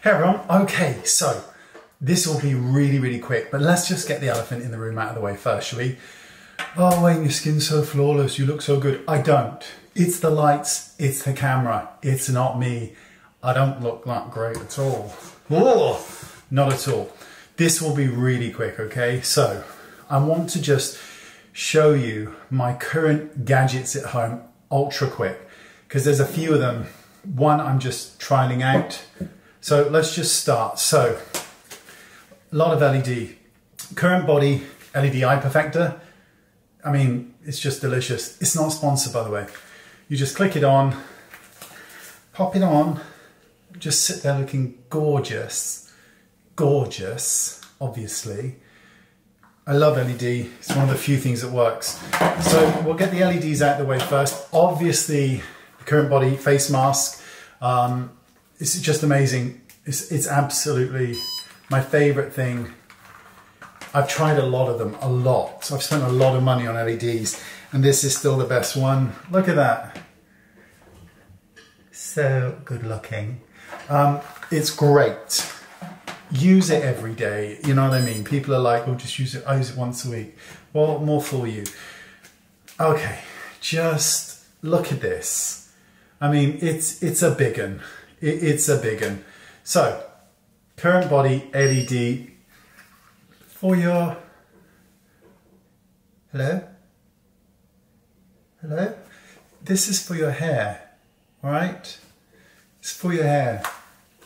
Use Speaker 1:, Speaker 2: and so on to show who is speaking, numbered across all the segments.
Speaker 1: Hey everyone, okay, so this will be really quick, but let's just get the elephant in the room out of the way first, shall we? Oh, Wayne, your skin's so flawless, you look so good. I don't. It's the lights, it's the camera, it's not me. I don't look that great at all. Oh, not at all. This will be really quick, okay? So, I want to just show you my current gadgets at home, ultra quick, because there's a few of them. One I'm just trialing out. So let's just start. So, a lot of LED. Current body LED eye perfector. I mean, it's just delicious. It's not sponsored, by the way. You just click it on, pop it on, just sit there looking gorgeous. Gorgeous, obviously. I love LED. It's one of the few things that works. So we'll get the LEDs out of the way first. Obviously, the current body face mask. It's just amazing. It's absolutely my favorite thing. I've tried a lot of them, a lot. So I've spent a lot of money on LEDs, and this is still the best one. Look at that. So good looking. It's great. Use it every day. You know what I mean? People are like, oh, just use it. I use it once a week. Well, more for you. Okay, just look at this. I mean, it's a big one. It's a big one. So, current body LED for your, hello? Hello? This is for your hair, all right? It's for your hair.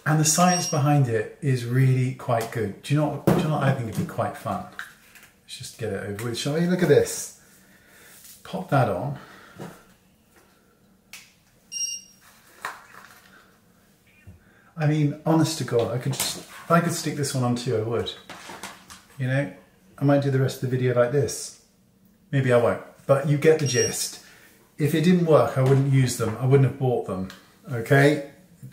Speaker 1: And the science behind it is really quite good. Do you know what I think it'd be quite fun? Let's just get it over with, shall we? Look at this. Pop that on. I mean, honest to God, if I could stick this one on too, I would. You know, I might do the rest of the video like this. Maybe I won't, but you get the gist. If it didn't work, I wouldn't use them. I wouldn't have bought them, okay?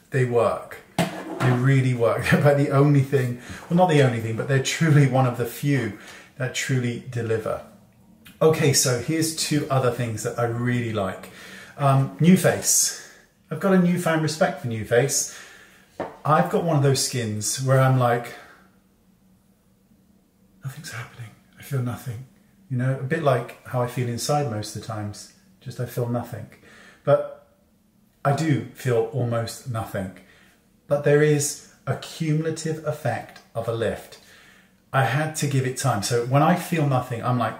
Speaker 1: They work. They really work. They're about the only thing, well, not the only thing, but they're truly one of the few that truly deliver. Okay, so here's two other things that I really like. NuFace. I've got a newfound respect for NuFace. I've got one of those skins where I'm like, nothing's happening. I feel nothing. You know, a bit like how I feel inside most of the times. Just I feel nothing. But I do feel almost nothing. But there is a cumulative effect of a lift. I had to give it time. So when I feel nothing, I'm like,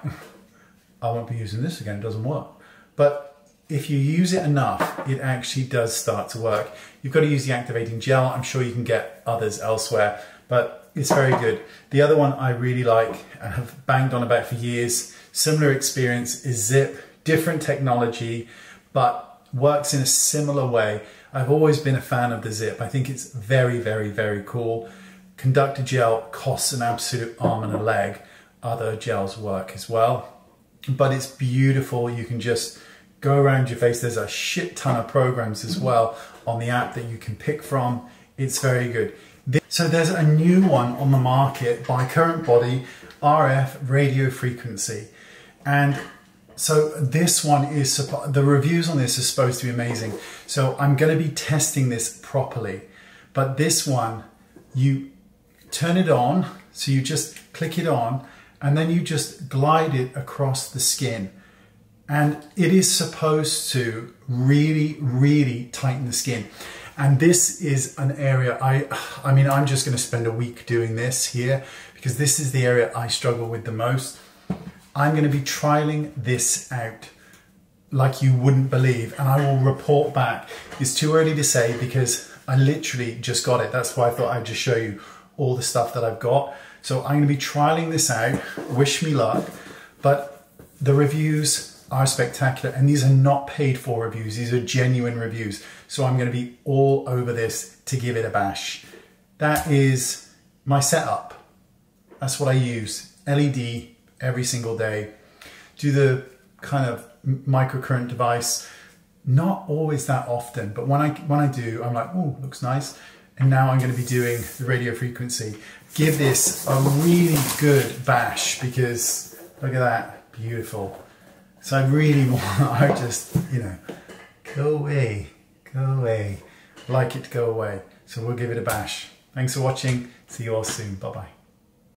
Speaker 1: I won't be using this again. It doesn't work. But if you use it enough, it actually does start to work. You've got to use the activating gel. I'm sure you can get others elsewhere, but it's very good. The other one I really like and have banged on about for years, similar experience, is Zip. Different technology, but works in a similar way. I've always been a fan of the Zip. I think it's very cool. Conductor gel costs an absolute arm and a leg. Other gels work as well, but it's beautiful. You can just go around your face. There's a shit ton of programs as well on the app that you can pick from. It's very good. So there's a new one on the market by Current Body, RF radio frequency. And so this one is, the reviews on this are supposed to be amazing. So I'm going to be testing this properly. But this one, you turn it on, so you just click it on, and then you just glide it across the skin. And it is supposed to really tighten the skin. And this is an area, I mean, I'm just going to spend a week doing this here because this is the area I struggle with the most. I'm going to be trialing this out like you wouldn't believe, and I will report back. It's too early to say because I literally just got it. That's why I thought I'd just show you all the stuff that I've got. So I'm going to be trialing this out. Wish me luck. But the reviews are spectacular, and these are not paid for reviews. These are genuine reviews. So I'm going to be all over this to give it a bash. That is my setup. That's what I use. LED every single day. Do the kind of microcurrent device. Not always that often, but when I do, I'm like, oh, looks nice. And now I'm going to be doing the radio frequency. Give this a really good bash because look at that, beautiful. So I really want, I just, you know, go away, like it to go away. So we'll give it a bash. Thanks for watching. See you all soon. Bye bye.